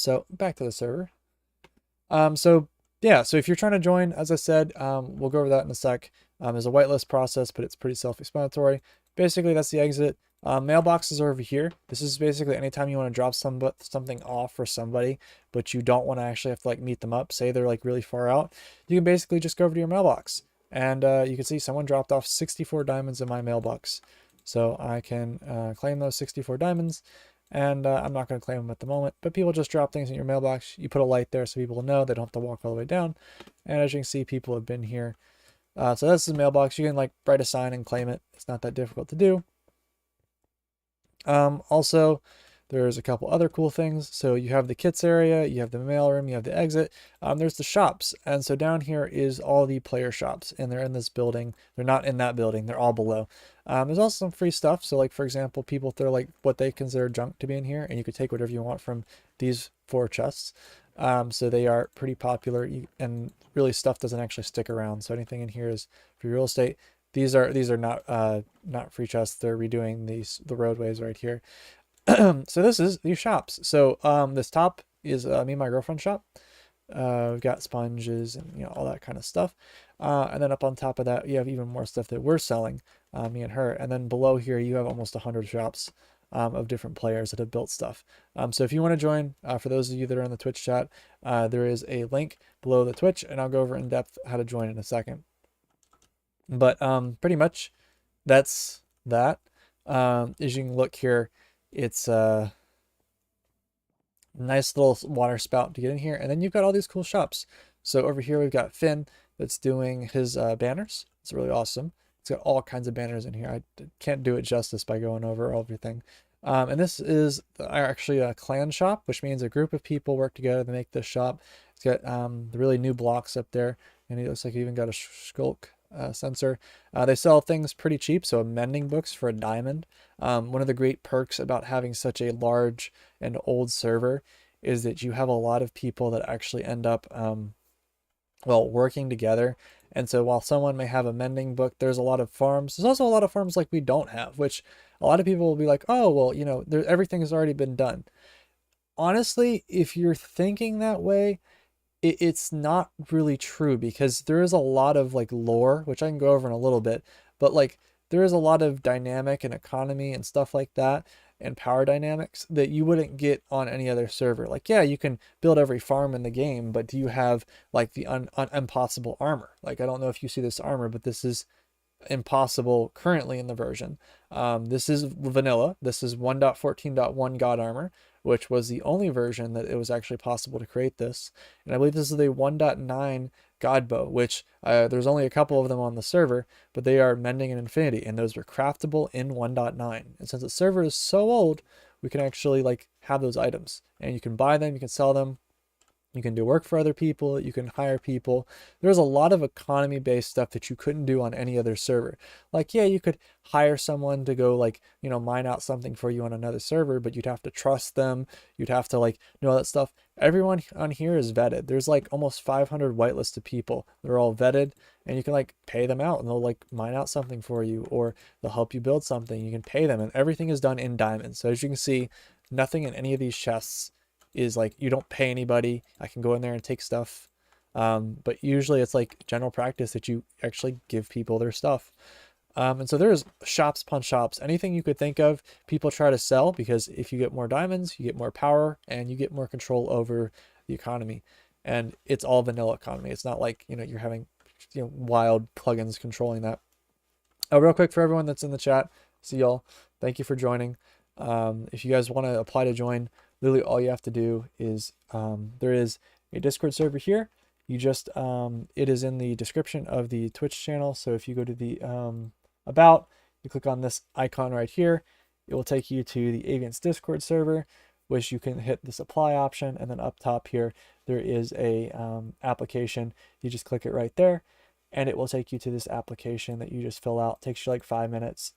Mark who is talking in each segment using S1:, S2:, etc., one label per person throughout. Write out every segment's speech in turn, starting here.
S1: So back to the server. So yeah, so if you're trying to join, as I said, we'll go over that in a sec. There's a whitelist process, but it's pretty self-explanatory. Basically, that's the exit. Mailboxes are over here. This is basically anytime you want to drop something off for somebody, but you don't want to actually have to like meet them up. Say they're like really far out, you can basically just go over to your mailbox, and you can see someone dropped off 64 diamonds in my mailbox. So I can claim those 64 diamonds. And I'm not going to claim them at the moment, but people just drop things in your mailbox. You put a light there so people know they don't have to walk all the way down. And as you can see, people have been here. So this is a mailbox. You can like write a sign and claim it. It's not that difficult to do. Also, there's a couple other cool things. So you have the kits area, you have the mailroom, you have the exit. There's the shops. And so down here is all the player shops, and they're in this building. They're not in that building. They're all below. There's also some free stuff. So like, for example, people throw like what they consider junk to be in here, and you could take whatever you want from these 4 chests. So they are pretty popular, and really stuff doesn't actually stick around. So anything in here is free real estate. These are not free chests. They're redoing the roadways right here. So this is these shops. So this top is me and my girlfriend's shop. We've got sponges and all that kind of stuff. And then up on top of that, you have even more stuff that we're selling, me and her. And then below here, you have almost 100 shops of different players that have built stuff. So if you want to join, for those of you that are in the Twitch chat, there is a link below the Twitch, and I'll go over in depth how to join in a second. But pretty much that's that. As you can look here, it's a nice little water spout to get in here. And then you've got all these cool shops. So over here, we've got Finn that's doing his banners. It's really awesome. It's got all kinds of banners in here. I can't do it justice by going over everything. And this is actually a clan shop, which means a group of people work together to make this shop. It's got the really new blocks up there. And it looks like you even got a skulk sensor. They sell things pretty cheap, so mending books for a diamond. One of the great perks about having such a large and old server is that you have a lot of people that actually end up working together. And so while someone may have a mending book, there's a lot of farms. There's also a lot of farms like we don't have, which a lot of people will be like, oh, well, everything has already been done. Honestly, if you're thinking that way, it's not really true, because there is a lot of like lore, which I can go over in a little bit, but like there is a lot of dynamic and economy and stuff like that, and power dynamics that you wouldn't get on any other server. Like, yeah, you can build every farm in the game, but do you have like the impossible armor? Like, I don't know if you see this armor, but this is impossible currently in the version. This is vanilla. This is 1.14.1 God Armor, which was the only version that it was actually possible to create this. And I believe this is the 1.9 God Bow, which there's only a couple of them on the server, but they are mending in infinity, and those are craftable in 1.9. And since the server is so old, we can actually like have those items, and you can buy them, you can sell them. You can do work for other people, you can hire people. There's a lot of economy-based stuff that you couldn't do on any other server. Like, yeah, you could hire someone to go like, mine out something for you on another server, but you'd have to trust them. You'd have to like know that stuff. Everyone on here is vetted. There's like almost 500 whitelisted people. They're all vetted, and you can like pay them out and they'll like mine out something for you, or they'll help you build something. You can pay them, and everything is done in diamonds. So as you can see, nothing in any of these chests is like, you don't pay anybody. I can go in there and take stuff, but usually it's like general practice that you actually give people their stuff. And so there's shops upon shops. Anything you could think of, people try to sell, because if you get more diamonds, you get more power and you get more control over the economy. And it's all vanilla economy. It's not like you're having wild plugins controlling that. Real quick, for everyone that's in the chat, see y'all, thank you for joining. If you guys want to apply to join, literally all you have to do is there is a Discord server here. You just it is in the description of the Twitch channel. So if you go to the about, you click on this icon right here, it will take you to the Aviant's Discord server, which you can hit this apply option, and then up top here there is a application. You just click it right there, and it will take you to this application that you just fill out. It takes you like 5 minutes,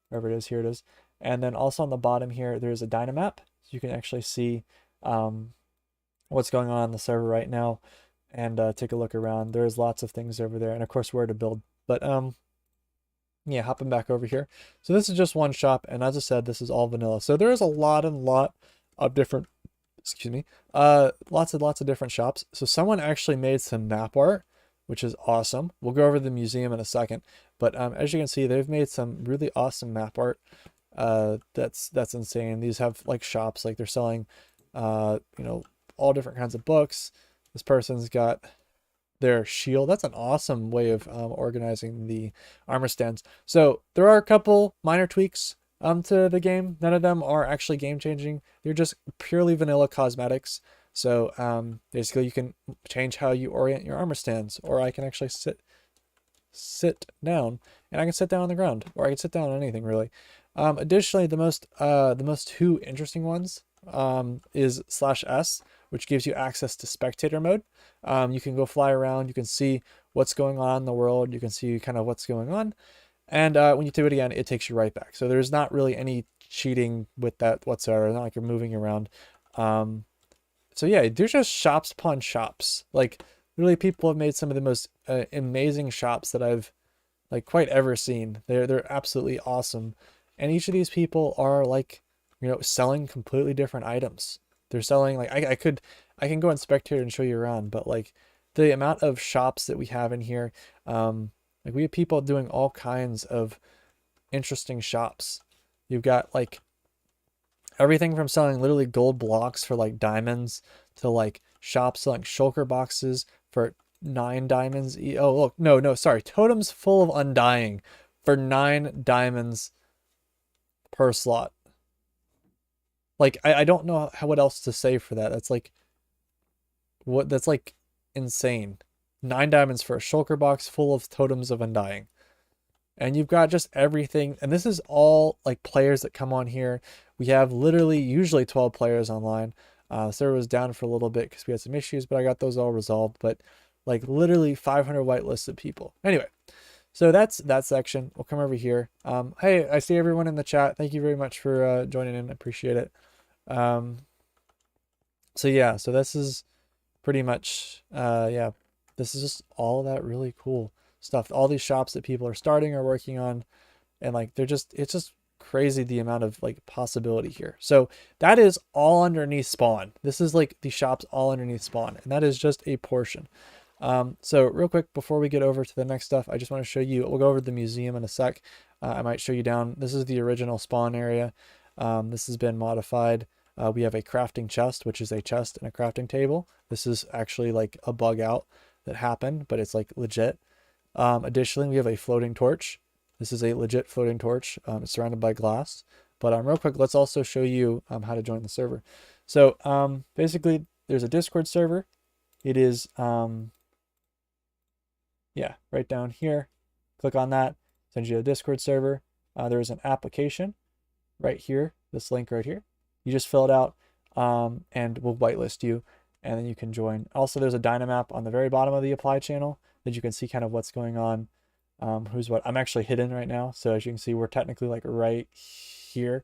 S1: wherever it is. Here it is. And then also on the bottom here, there's a Dynamap. So you can actually see what's going on the server right now, and take a look around. There's lots of things over there, and of course where to build. But yeah, hopping back over here. So this is just one shop, and as I said, this is all vanilla. So there is a lot of different excuse me, lots and lots of different shops. So someone actually made some map art, which is awesome. We'll go over the museum in a second, but as you can see, they've made some really awesome map art. That's insane. These have like shops, like they're selling, you know, all different kinds of books. This person's got their shield. That's an awesome way of organizing the armor stands. So there are a couple minor tweaks to the game. None of them are actually game changing. They're just purely vanilla cosmetics. So basically you can change how you orient your armor stands, or I can actually sit down, and I can sit down on the ground, or I can sit down on anything really. Additionally, the most two interesting ones is /S, which gives you access to spectator mode. You can go fly around, you can see what's going on in the world, you can see kind of what's going on, and when you do it again, it takes you right back. So there's not really any cheating with that whatsoever. It's not like you're moving around. So yeah, there's just shops upon shops. Like literally, people have made some of the most amazing shops that I've like quite ever seen. They're absolutely awesome, and each of these people are like, you know, selling completely different items. They're selling like I can go and spectator and show you around, but like the amount of shops that we have in here, like we have people doing all kinds of interesting shops. You've got like everything from selling literally gold blocks for like diamonds to like shops selling shulker boxes for 9 diamonds. Oh, look, no, sorry. Totems full of undying for 9 diamonds per slot. Like, I don't know what else to say for that. That's like, that's like insane. 9 diamonds for a shulker box full of totems of undying. And you've got just everything. And this is all like players that come on here. We have literally usually 12 players online. The server was down for a little bit because we had some issues, but I got those all resolved. But like literally 500 whitelisted people. Anyway, so that's that section. We'll come over here. Hey, I see everyone in the chat. Thank you very much for joining in. I appreciate it. So yeah, so this is pretty much, yeah, this is just all that really cool stuff. All these shops that people are starting or working on, and like it's just crazy the amount of like possibility here. So that is all underneath spawn. This is like the shops all underneath spawn, and that is just a portion. So real quick before we get over to the next stuff, I just want to show you, we'll go over to the museum in a sec. I might show you down. This is the original spawn area. This has been modified. We have a crafting chest, which is a chest and a crafting table. This is actually like a bug out that happened, but it's like legit. Additionally, we have a floating torch. This is a legit floating torch. It's surrounded by glass. But real quick, let's also show you how to join the server. So basically, there's a Discord server. It is, yeah, right down here. Click on that, sends you to the Discord server. There's an application right here, this link right here. You just fill it out and we'll whitelist you, and then you can join. Also, there's a Dynamap on the very bottom of the apply channel that you can see kind of what's going on. Who's what. I'm actually hidden right now, so as you can see, we're technically like right here,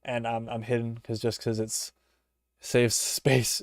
S1: and I'm hidden because it's saves space.